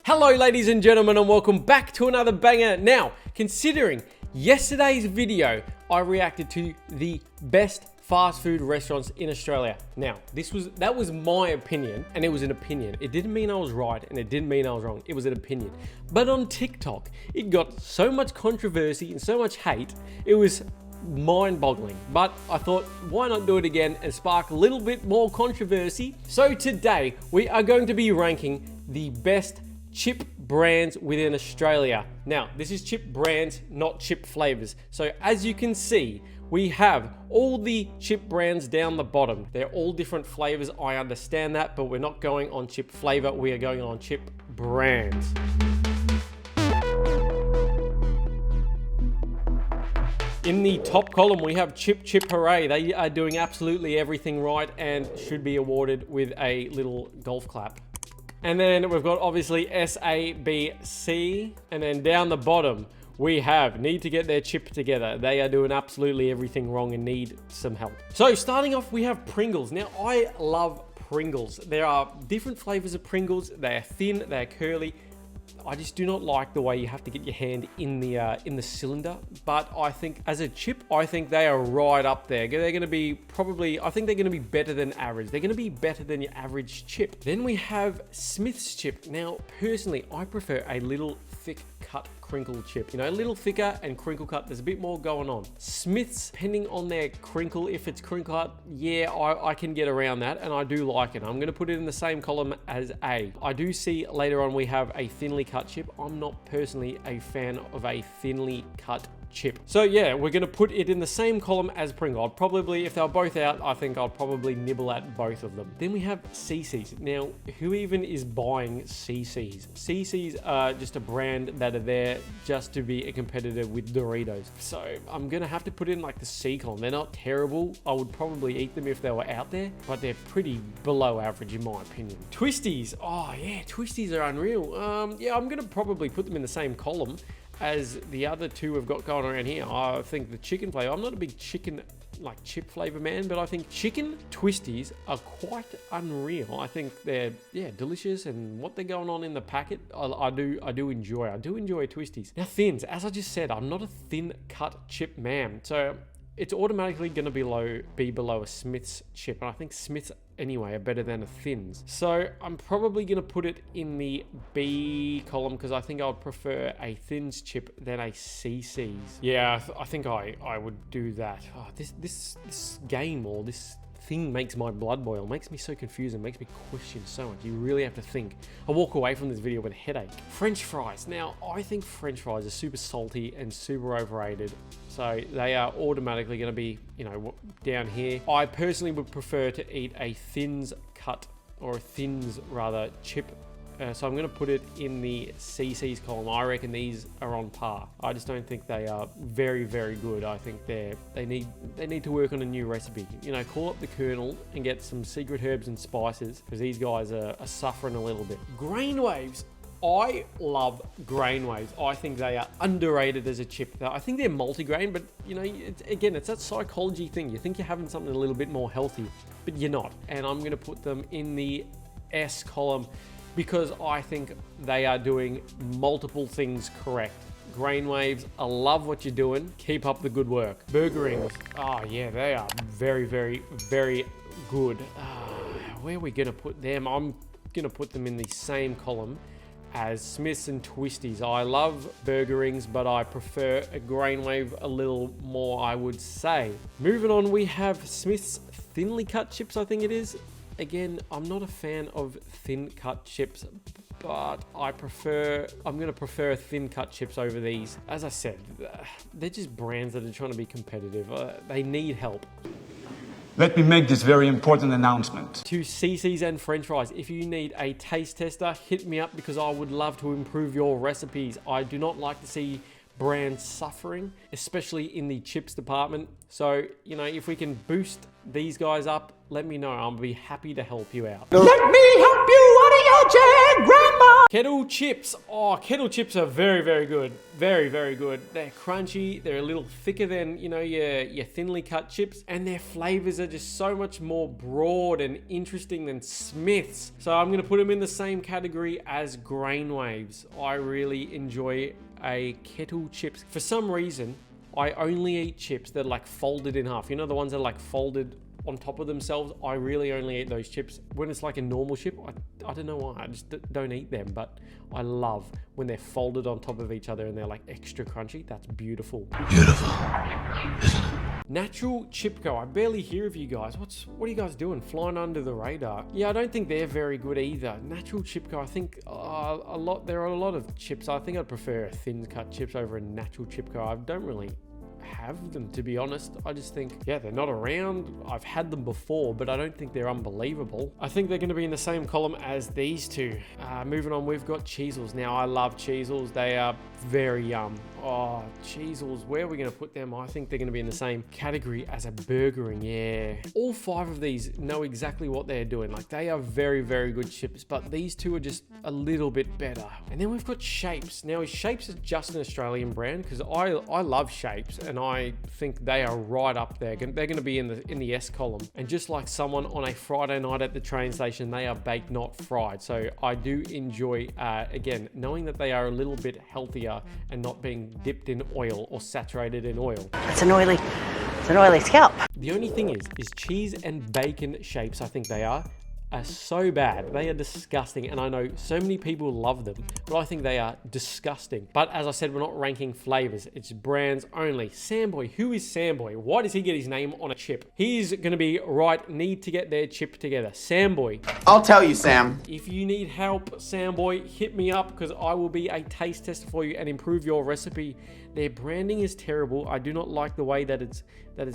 Hello ladies and gentlemen, and welcome back to another banger. Now, considering yesterday's video, I reacted to the best fast food restaurants in Australia. Now, that was my opinion, and it was an opinion. It didn't mean I was right, and it didn't mean I was wrong. It was an opinion. But on TikTok, it got so much controversy and so much hate, it was mind-boggling. But I thought, why not do it again and spark a little bit more controversy? So today, we are going to be ranking the best chip brands within Australia. Now, this is chip brands, not chip flavors. So as you can see, we have all the chip brands down the bottom. They're all different flavors. I understand that, but we're not going on chip flavor. We are going on chip brands. In the top column, we have Chip Chip Hooray. They are doing absolutely everything right and should be awarded with a little golf clap. And then we've got obviously SABC. And then down the bottom, we have need to get their chip together. They are doing absolutely everything wrong and need some help. So starting off, we have Pringles. Now, I love Pringles. There are different flavors of Pringles. They are thin, they're curly. I just do not like the way you have to get your hand in the cylinder. But I think as a chip, I think they are right up there. They're going to be probably, I think they're going to be better than average. They're going to be better than your average chip. Then we have Smith's chip. Now, personally, I prefer a little thick cut crinkle chip. You know, a little thicker and crinkle cut. There's a bit more going on. Smith's, depending on their crinkle, if it's crinkle cut, yeah, I can get around that, and I do like it. I'm going to put it in the same column as A. I do see later on we have a thinly cut chip. I'm not personally a fan of a thinly cut chip. So yeah, we're going to put it in the same column as Pringle. I'd probably, if they're both out, I think I'll probably nibble at both of them. Then we have CC's. Now, who even is buying CC's? CC's are just a brand that are there just to be a competitor with Doritos. So I'm going to have to put in like the C column. They're not terrible. I would probably eat them if they were out there, but they're pretty below average in my opinion. Twisties. Oh yeah, Twisties are unreal. Yeah, I'm going to probably put them in the same column as the other two we've got going around here. I think the chicken flavor, I'm not a big chicken like chip flavor man, but I think chicken twisties are quite unreal. I think they're, yeah, delicious, and what they're going on in the packet, I do enjoy twisties. Now thins, as I just said, I'm not a thin cut chip man, so it's automatically going to be below a Smith's chip, and I think Smith's anyway are better than a Thins. So I'm probably going to put it in the B column because I think I would prefer a Thins chip than a CC's. Yeah, I think I would do that. Oh, this game or this thing makes my blood boil, makes me so confused and makes me question so much. You really have to think. I walk away from this video with a headache. French fries. Now, I think French fries are super salty and super overrated. So they are automatically going to be, you know, down here. I personally would prefer to eat a Thins cut, or a Thins rather, chip. So I'm going to put it in the CC's column. I reckon these are on par. I just don't think they are very, very good. I think they need to work on a new recipe. You know, call up the Colonel and get some secret herbs and spices, because these guys are suffering a little bit. Grain Waves. I love Grain Waves. I think they are underrated as a chip. I think they're multigrain, but you know, it's that psychology thing. You think you're having something a little bit more healthy, but you're not. And I'm going to put them in the S column, because I think they are doing multiple things correct. Grain Waves, I love what you're doing. Keep up the good work. Burger Rings, oh yeah, they are very, very, very good. Where are we gonna put them? I'm gonna put them in the same column as Smith's and Twisties. I love Burger Rings, but I prefer a Grain Wave a little more, I would say. Moving on, we have Smith's thinly cut chips, I think it is. Again, I'm not a fan of thin cut chips, but I'm going to prefer thin cut chips over these. As I said, they're just brands that are trying to be competitive. They need help. Let me make this very important announcement. To CC's and French fries, if you need a taste tester, hit me up, because I would love to improve your recipes. I do not like to see brands suffering, especially in the chips department. So, you know, if we can boost these guys up, let me know. I'll be happy to help you out. Let me help you, what do you Kettle chips. Oh, kettle chips are very, very good. Very, very good. They're crunchy. They're a little thicker than, you know, your thinly cut chips. And their flavors are just so much more broad and interesting than Smith's. So I'm going to put them in the same category as Grain Waves. I really enjoy a kettle chips. For some reason, I only eat chips that are like folded in half. You know, the ones that are like folded on top of themselves. I really only eat those chips when it's like a normal chip. I don't know why, I just don't eat them, but I love when they're folded on top of each other and they're like extra crunchy. That's beautiful. Beautiful, isn't it? Natural Chipco. I barely hear of you guys. What are you guys doing? Flying under the radar. Yeah, I don't think they're very good either. Natural Chipco, I think there are a lot of chips. I think I'd prefer thin cut chips over a Natural Chipco. I don't really have them, to be honest. I just think, yeah, they're not around. I've had them before, but I don't think they're unbelievable. I think they're going to be in the same column as these two. Moving on, we've got Cheezels. Now, I love Cheezels. They are very yum. Oh, Cheezels, where are we going to put them? I think they're going to be in the same category as a Burgering. Yeah. All 5 of these know exactly what they're doing. Like, they are very, very good chips, but these two are just a little bit better. And then we've got Shapes. Now, is Shapes just an Australian brand? Because I love Shapes, and I think they are right up there. They're going to be in the S column. And just like someone on a Friday night at the train station, they are baked, not fried. So I do enjoy, again, knowing that they are a little bit healthier and not being dipped in oil or saturated in oil. It's an oily scalp. The only thing is cheese and bacon Shapes, I think they are so bad. They are disgusting, and I know so many people love them, but I think they are disgusting. But as I said, we're not ranking flavors. It's brands only. Samboy. Who is Samboy? Why does he get his name on a chip? He's going to be right. Need to get their chip together. Samboy. I'll tell you, Sam. If you need help, Samboy, hit me up, because I will be a taste tester for you and improve your recipe. Their branding is terrible. I do not like the way that it's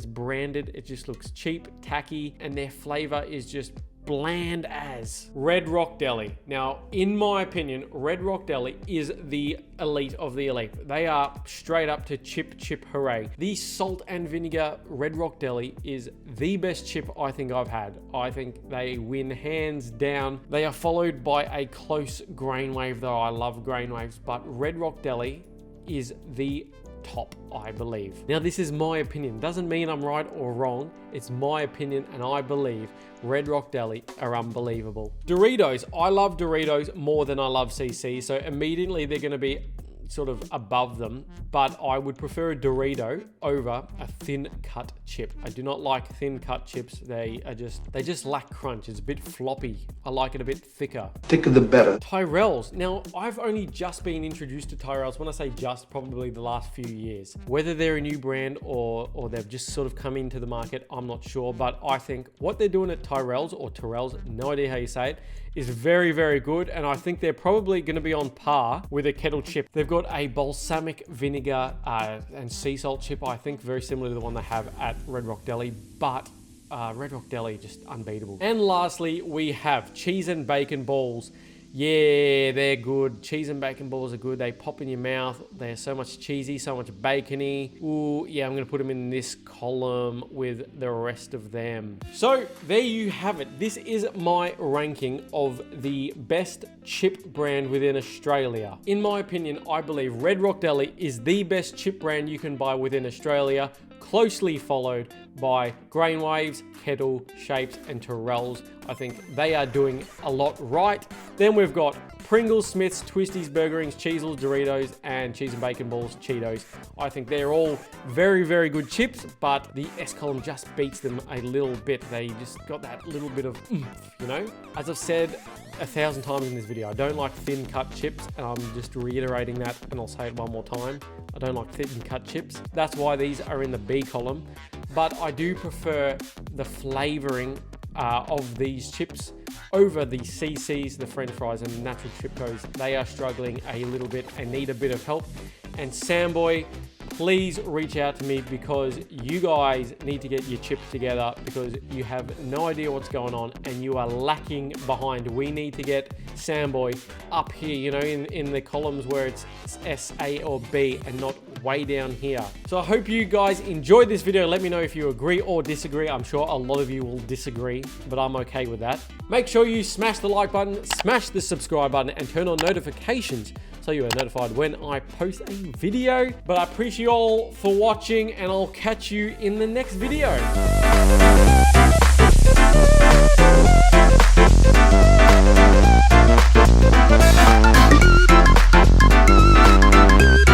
branded. It just looks cheap, tacky, and their flavor is just bland as. Red Rock Deli. Now, in my opinion, Red Rock Deli is the elite of the elite. They are straight up to chip hooray. The salt and vinegar Red Rock Deli is the best chip I think I've had. I think they win hands down. They are followed by a close Grain Wave, though. I love Grain Waves, but Red Rock Deli is the top, I believe. Now, this is my opinion. Doesn't mean I'm right or wrong. It's my opinion, and I believe Red Rock Deli are unbelievable. Doritos. I love Doritos more than I love CC, so immediately they're going to be sort of above them, but I would prefer a Dorito over a thin cut chip. I do not like thin cut chips. They just lack crunch. It's a bit floppy. I like it a bit thicker. Thicker the better. Tyrells. Now, I've only just been introduced to Tyrells. When I say just, probably the last few years. Whether they're a new brand or they've just sort of come into the market, I'm not sure, but I think what they're doing at Tyrells, or Tyrells, no idea how you say it, is very, very good, and I think they're probably going to be on par with a kettle chip. They've got a balsamic vinegar and sea salt chip, I think, very similar to the one they have at Red Rock Deli, but Red Rock Deli, just unbeatable. And lastly, we have cheese and bacon balls. Yeah, they're good. Cheese and bacon balls are good. They pop in your mouth. They're so much cheesy, so much bacony. Ooh, yeah, I'm going to put them in this column with the rest of them. So there you have it. This is my ranking of the best chip brand within Australia. In my opinion, I believe Red Rock Deli is the best chip brand you can buy within Australia, closely followed by Grain Waves, Kettle, Shapes, and Tyrells. I think they are doing a lot right. Then we've got Pringles, Smiths, Twisties, Burgerings, Cheezels, Doritos, and Cheese and Bacon Balls, Cheetos. I think they're all very, very good chips, but the S column just beats them a little bit. They just got that little bit of oomph, you know? As I've said 1,000 times in this video, I don't like thin cut chips, and I'm just reiterating that, and I'll say it one more time. I don't like thin cut chips. That's why these are in the B column, but I do prefer the flavoring of these chips over the CCs, the French fries, and the Natural Chipcos. They are struggling a little bit and need a bit of help. And Samboy, please reach out to me because you guys need to get your chip together because you have no idea what's going on and you are lacking behind. We need to get Samboy up here, you know, in the columns where it's S, A, or B and not way down here. So I hope you guys enjoyed this video. Let me know if you agree or disagree. I'm sure a lot of you will disagree, but I'm okay with that. Make sure you smash the like button, smash the subscribe button, and turn on notifications so you are notified when I post a video. But I appreciate you all for watching, and I'll catch you in the next video.